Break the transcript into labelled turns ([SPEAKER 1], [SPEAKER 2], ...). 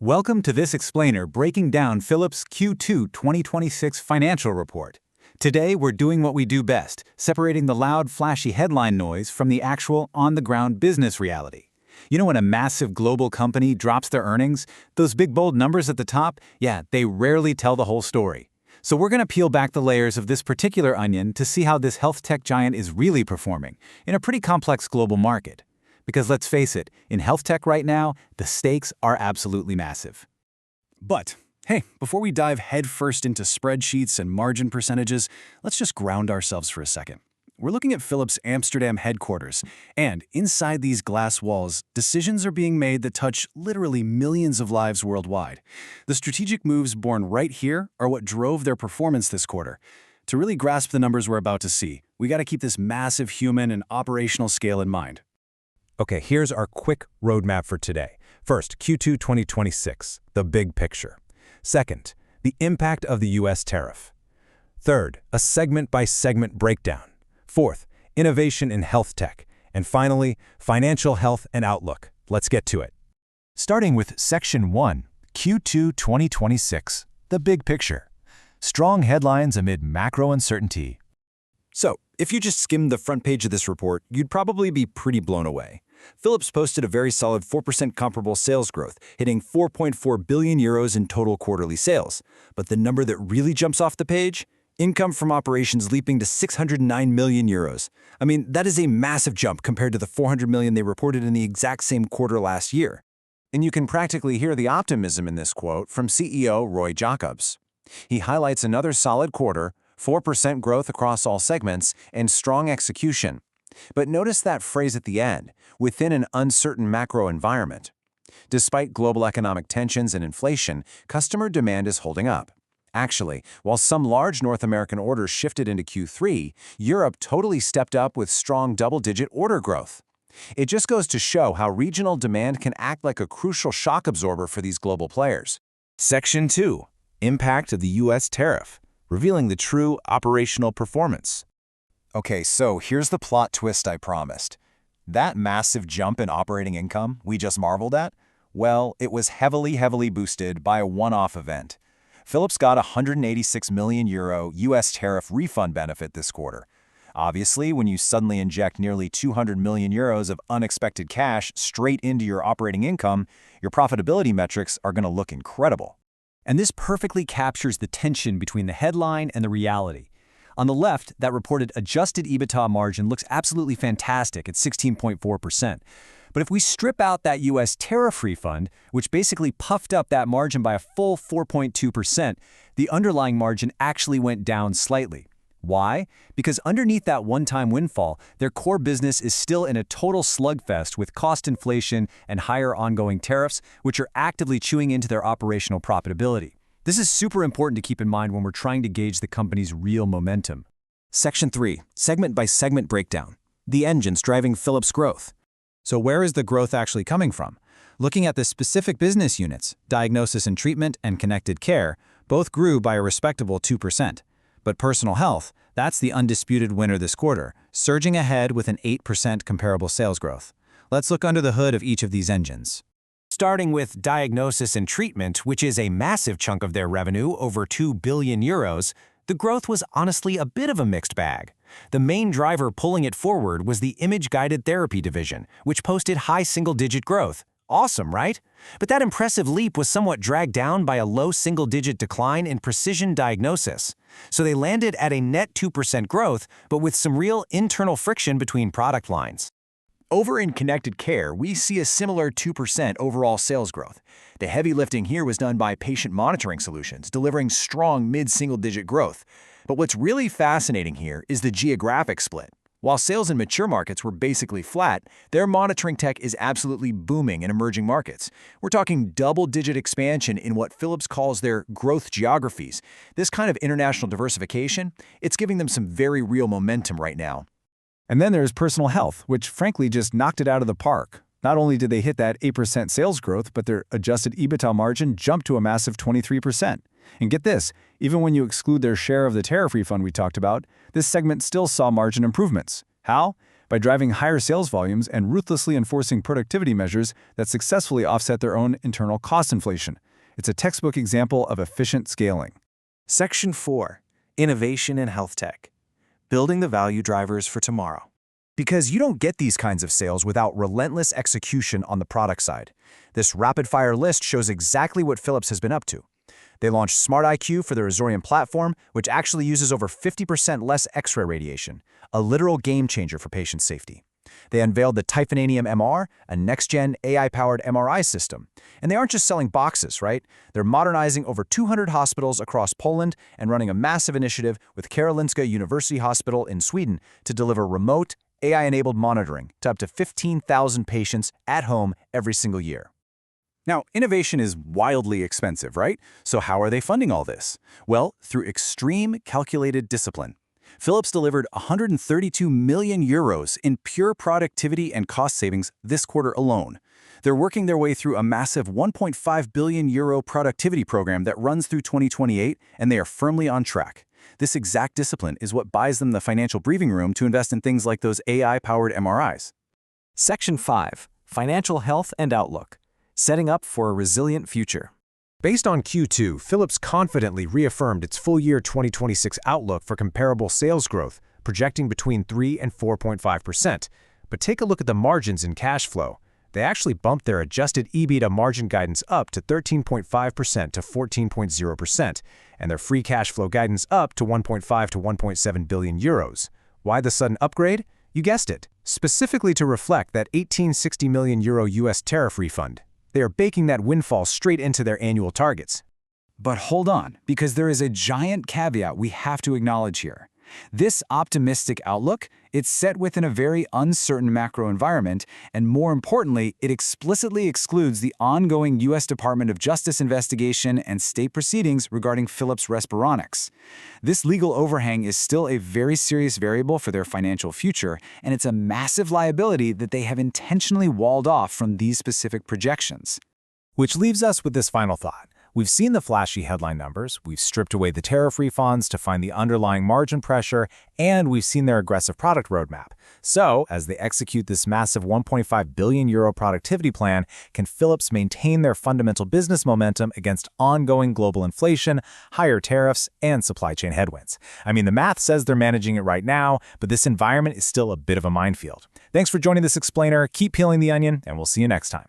[SPEAKER 1] Welcome to this explainer breaking down Philips Q2 2026 financial report. Today we're doing what we do best, separating the loud, flashy headline noise from the actual, on-the-ground business reality. You know when a massive global company drops their earnings, those big bold numbers at the top, they rarely tell the whole story. So we're going to peel back the layers of this particular onion to see how this health tech giant is really performing in a pretty complex global market. Because let's face it, in health tech right now, the stakes are absolutely massive.
[SPEAKER 2] But, hey, before we dive headfirst into spreadsheets and margin percentages, let's just ground ourselves for a second. We're looking at Philips' Amsterdam headquarters, and inside these glass walls, decisions are being made that touch literally millions of lives worldwide. The strategic moves born right here are what drove their performance this quarter. To really grasp the numbers we're about to see, we got to keep this massive human and operational scale in mind.
[SPEAKER 3] Okay, here's our quick roadmap for today. First, Q2 2026, the big picture. Second, the impact of the U.S. tariff. Third, a segment-by-segment breakdown. Fourth, innovation in health tech. And finally, financial health and outlook. Let's get to it. Starting with Section 1, Q2 2026, the big picture. Strong headlines amid macro uncertainty.
[SPEAKER 4] So, if you just skimmed the front page of this report, you'd probably be pretty blown away. Philips posted a very solid 4% comparable sales growth, hitting 4.4 billion euros in total quarterly sales. But the number that really jumps off the page? Income from operations leaping to 609 million euros. I mean, that is a massive jump compared to the 400 million they reported in the exact same quarter last year.
[SPEAKER 5] And you can practically hear the optimism in this quote from CEO Roy Jacobs. He highlights another solid quarter, 4% growth across all segments, and strong execution. But notice that phrase at the end, within an uncertain macro environment. Despite global economic tensions and inflation, customer demand is holding up. Actually, while some large North American orders shifted into Q3, Europe totally stepped up with strong double-digit order growth. It just goes to show how regional demand can act like a crucial shock absorber for these global players.
[SPEAKER 3] Section 2, impact of the U.S. tariff, revealing the true operational performance.
[SPEAKER 4] Okay, so here's the plot twist I promised. That massive jump in operating income we just marveled at, well, it was heavily boosted by a one-off event. Philips got a 186 million euro U.S. tariff refund benefit this quarter. Obviously, when you suddenly inject nearly 200 million euros of unexpected cash straight into your operating income, your profitability metrics are going to look incredible.
[SPEAKER 2] And this perfectly captures the tension between the headline and the reality. On the left, that reported adjusted EBITDA margin looks absolutely fantastic at 16.4%. But if we strip out that U.S. tariff refund, which basically puffed up that margin by a full 4.2%, the underlying margin actually went down slightly. Why? Because underneath that one-time windfall, their core business is still in a total slugfest with cost inflation and higher ongoing tariffs, which are actively chewing into their operational profitability. This is super important to keep in mind when we're trying to gauge the company's real momentum.
[SPEAKER 4] Section 3, segment-by-segment breakdown. The engines driving Philips' growth. So where is the growth actually coming from? Looking at the specific business units, diagnosis and treatment and connected care, both grew by a respectable 2%. But personal health, that's the undisputed winner this quarter, surging ahead with an 8% comparable sales growth. Let's look under the hood of each of these engines.
[SPEAKER 5] Starting with diagnosis and treatment, which is a massive chunk of their revenue, over 2 billion euros, the growth was honestly a bit of a mixed bag. The main driver pulling it forward was the image-guided therapy division, which posted high single-digit growth. Awesome, right? But that impressive leap was somewhat dragged down by a low single-digit decline in precision diagnosis. So they landed at a net 2% growth, but with some real internal friction between product lines. Over in connected care, we see a similar 2% overall sales growth. The heavy lifting here was done by patient monitoring solutions, delivering strong mid-single-digit growth. But what's really fascinating here is the geographic split. While sales in mature markets were basically flat, their monitoring tech is absolutely booming in emerging markets. We're talking double-digit expansion in what Philips calls their growth geographies. This kind of international diversification, it's giving them some very real momentum right now.
[SPEAKER 2] And then there's personal health, which frankly just knocked it out of the park. Not only did they hit that 8% sales growth, but their adjusted EBITDA margin jumped to a massive 23%. And get this, even when you exclude their share of the tariff refund we talked about, this segment still saw margin improvements. How?
[SPEAKER 3] by driving higher sales volumes and ruthlessly enforcing productivity measures that successfully offset their own internal cost inflation. It's a textbook example of efficient scaling.
[SPEAKER 6] Section 4. Innovation in Health Tech. Building the value drivers for tomorrow.
[SPEAKER 4] Because you don't get these kinds of sales without relentless execution on the product side. This rapid-fire list shows exactly what Philips has been up to. They launched Smart IQ for their Azorium platform, which actually uses over 50% less X-ray radiation, a literal game-changer for patient safety. They unveiled the Typhonanium MR, a next-gen AI-powered MRI system. And they aren't just selling boxes, right? They're modernizing over 200 hospitals across Poland and running a massive initiative with Karolinska University Hospital in Sweden to deliver remote, AI-enabled monitoring to up to 15,000 patients at home every single year.
[SPEAKER 1] Now, innovation is wildly expensive, right? So how are they funding all this? Well, through extreme calculated discipline. Philips delivered 132 million euros in pure productivity and cost savings this quarter alone. They're working their way through a massive 1.5 billion euro productivity program that runs through 2028, and they are firmly on track. This exact discipline is what buys them the financial breathing room to invest in things like those AI-powered MRIs.
[SPEAKER 6] Section 5. Financial Health and Outlook. Setting up for a resilient future.
[SPEAKER 3] Based on Q2, Philips confidently reaffirmed its full-year 2026 outlook for comparable sales growth, projecting between 3 and 4.5%. But take a look at the margins in cash flow. They actually bumped their adjusted EBITDA margin guidance up to 13.5% to 14.0%, and their free cash flow guidance up to 1.5 to 1.7 billion euros. Why the sudden upgrade? You guessed it, specifically to reflect that 1860 million euro US tariff refund. They are baking that windfall straight into their annual targets.
[SPEAKER 1] But hold on, because there is a giant caveat we have to acknowledge here. This optimistic outlook, it's set within a very uncertain macro environment, and more importantly, it explicitly excludes the ongoing U.S. Department of Justice investigation and state proceedings regarding Philips Respironics. This legal overhang is still a very serious variable for their financial future, and it's a massive liability that they have intentionally walled off from these specific projections.
[SPEAKER 3] Which leaves us with this final thought. We've seen the flashy headline numbers, we've stripped away the tariff refunds to find the underlying margin pressure, and we've seen their aggressive product roadmap. So, as they execute this massive 1.5 billion euro productivity plan, can Philips maintain their fundamental business momentum against ongoing global inflation, higher tariffs, and supply chain headwinds? I mean, the math says they're managing it right now, but this environment is still a bit of a minefield. Thanks for joining this explainer, keep peeling the onion, and we'll see you next time.